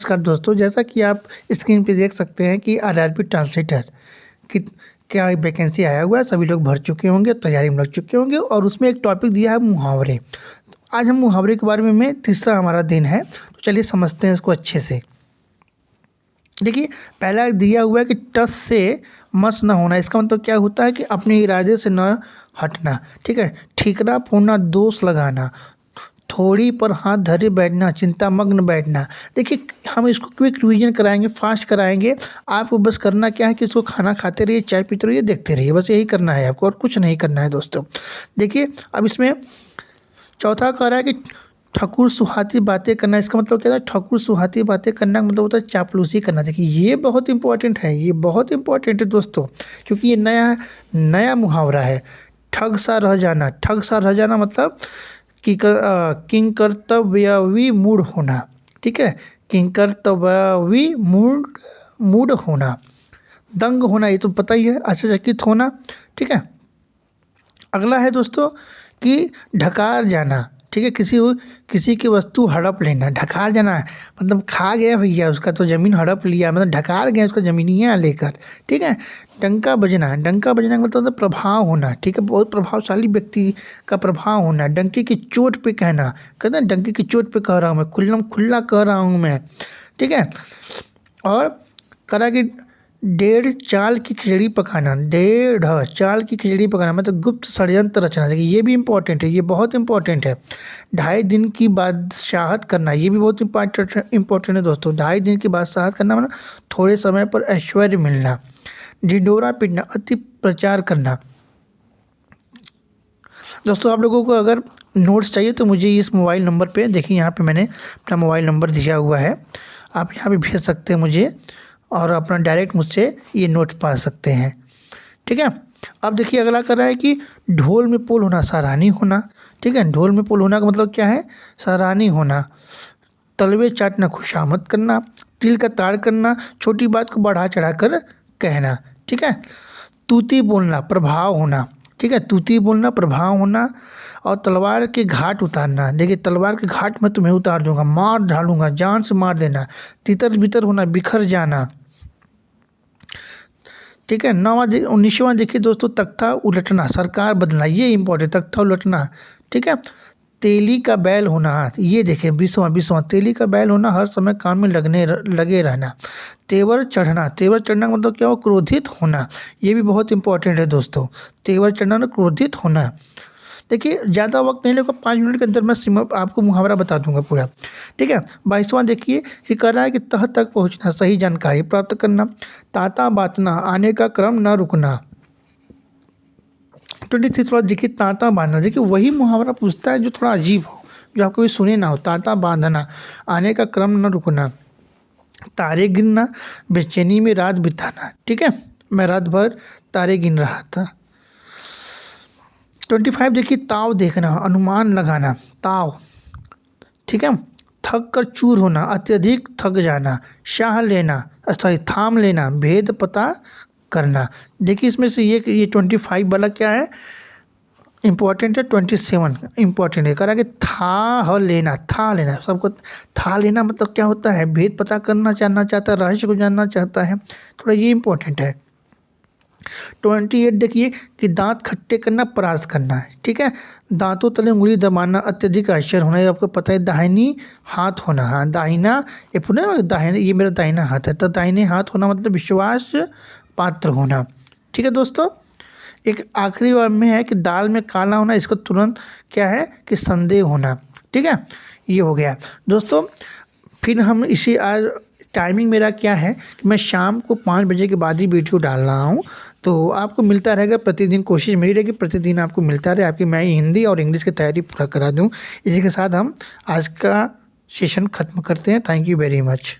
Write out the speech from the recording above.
नमस्कार दोस्तों, जैसा कि आप स्क्रीन पे देख सकते हैं कि आरआरबी ट्रांसलेटर कि क्या वैकेंसी आया हुआ है। सभी लोग भर चुके होंगे, तैयारी में लग चुके होंगे और उसमें एक टॉपिक दिया है मुहावरे। तो आज हम मुहावरे के बारे में तीसरा हमारा दिन है, तो चलिए समझते हैं इसको अच्छे से। देखिए, पहला दिया हुआ है कि टस से मस न होना। इसका मतलब क्या होता है कि अपने इरादे से न हटना। ठीक है, ठीकरा फोड़ना, दोष लगाना, थोड़ी पर हाथ धरे बैठना, चिंतामग्न बैठना। देखिए, हम इसको क्विक रिवीजन कराएंगे, फास्ट कराएंगे। आपको बस करना क्या है कि इसको खाना खाते रहिए, चाय पीते रहिए, देखते रहिए, बस यही करना है आपको और कुछ नहीं करना है दोस्तों। देखिए, अब इसमें चौथा कह रहा है कि ठकुर सुहाती बातें करना। इसका मतलब क्या है? ठकुर सुहाती बातें करना का मतलब होता है चापलूसी करना। देखिए, ये बहुत इंपॉर्टेंट है, ये बहुत इंपॉर्टेंट है दोस्तों, क्योंकि ये नया नया मुहावरा है। ठग सा रह जाना। ठग सा रह जाना मतलब किंग कर्तव्यवी मूड होना। ठीक है, किंग कर्तव्यवी मूड होना। दंग होना, ये तो पता ही है, आश्चर्यचकित होना। ठीक है, अगला है दोस्तों कि ढकार जाना। ठीक है, किसी की वस्तु हड़प लेना। ढकार जाना मतलब खा गया भैया, उसका तो ज़मीन हड़प लिया, मतलब ढकार गया उसका ज़मीनियाँ लेकर। ठीक है, डंका बजना। डंका बजना का मतलब होता है प्रभाव होना। ठीक है, बहुत प्रभावशाली व्यक्ति का प्रभाव होना। डंके की चोट पे कहना, कहते हैं डंके की चोट पे कह रहा हूँ मैं, खुल्लम खुल्ला कह रहा हूँ मैं। ठीक है, और करा कि डेढ़ चाल की खिचड़ी पकाना। डेढ़ चाल की खिचड़ी पकाना मतलब गुप्त षड्यंत्र रचना। देखिए, ये भी इंपॉर्टेंट है, ये बहुत इंपॉर्टेंट है। 2.5 दिन की बादशाहत करना, ये भी बहुत इंपॉर्टेंट है दोस्तों। 2.5 दिन की बादशाहत करना मतलब थोड़े समय पर ऐश्वर्य मिलना। ढिंढोरा पीटना, अति प्रचार करना। दोस्तों, आप लोगों को अगर नोट्स चाहिए तो मुझे इस मोबाइल नंबर पे, देखिए यहाँ पे मैंने अपना मोबाइल नंबर दिया हुआ है, आप यहाँ पे भेज सकते हैं मुझे और अपना डायरेक्ट मुझसे ये नोट्स पा सकते हैं। ठीक है, अब देखिए अगला कर रहा है कि ढोल में पोल होना, सराहनीय होना। ठीक है, ढोल में पोल होना का मतलब क्या है? सराहनीय होना। तलवे चाटना, खुशामद करना। तिल का ताड़ करना, छोटी बात को बढ़ा चढ़ा कर कहना। ठीक है, तूती बोलना, प्रभाव होना। ठीक है, तूती बोलना, प्रभाव होना। और तलवार के घाट उतारना। देखिए, तलवार के घाट में तुम्हें उतार दूंगा, मार ढालूंगा, जान से मार देना। तितर बितर होना, बिखर जाना। ठीक है, 19वां देखिए दोस्तों, तख्ता उलटना, सरकार बदलना, ये इंपॉर्टेंट, तख्ता उलटना। ठीक है, तेली का बैल होना। ये देखिए 20वां तेली का बैल होना, हर समय काम में लगे रहना। तेवर चढ़ना। तेवर चढ़ना का मतलब क्या हो? क्रोधित होना। ये भी बहुत इंपॉर्टेंट है दोस्तों, तेवर चढ़ना ना, क्रोधित होना। देखिए, ज़्यादा वक्त नहीं लेगा, 5 मिनट के अंदर मैं आपको मुहावरा बता दूंगा पूरा। ठीक है, 22वां देखिए कि कर रहा है कि तह तक पहुंचना, सही जानकारी प्राप्त करना। ताता बातना, आने का क्रम न रुकना। 23वां देखिए, तांता बांधना। देखिए, वही मुहावरा पूछता है जो थोड़ा अजीब हो, जो आपको भी सुने ना हो। तांता बांधना, आने का क्रम न रुकना। तारे गिनना, बेचैनी में रात बिताना। ठीक है, मैं रात भर तारे गिन रहा था। 25 देखिए, ताव देखना, अनुमान लगाना, ताव। ठीक है, थक कर चूर होना, अत्यधिक थक जाना। शाह लेना, सॉरी थाम लेना, भेद पता करना। देखिए, इसमें से ये 25 वाला क्या है? इंपॉर्टेंट है। 27 इंपॉर्टेंट है, करा कि था लेना, था लेना। सबको था लेना मतलब क्या होता है? भेद पता करना, जानना चाहता है, रहस्य को जानना चाहता है, थोड़ा ये इंपॉर्टेंट है। 28 देखिए कि दांत खट्टे करना, परास्त करना है। ठीक है, दांतों तले उंगली दबाना, अत्यधिक आश्चर्य होना। ये आपको पता है, दाहिनी हाथ होना। हाँ, दाहिना, ये पूरा ना दाहिने, ये मेरा दाहिना हाथ है, तो दाहिने हाथ होना मतलब विश्वास पात्र होना। ठीक है दोस्तों, एक आखिरी वाला में है कि दाल में काला होना। इसका तुरंत क्या है कि संदेह होना। ठीक है, ये हो गया दोस्तों। फिर हम इसी आज टाइमिंग मेरा क्या है कि मैं शाम को 5 बजे के बाद ही वीडियो डाल रहा हूँ, तो आपको मिलता रहेगा प्रतिदिन। कोशिश मेरी रहेगी प्रतिदिन आपको मिलता रहे, आपकी मैं हिंदी और इंग्लिश की तैयारी पूरा करा दूँ। इसी के साथ हम आज का सेशन ख़त्म करते हैं। Thank you very much.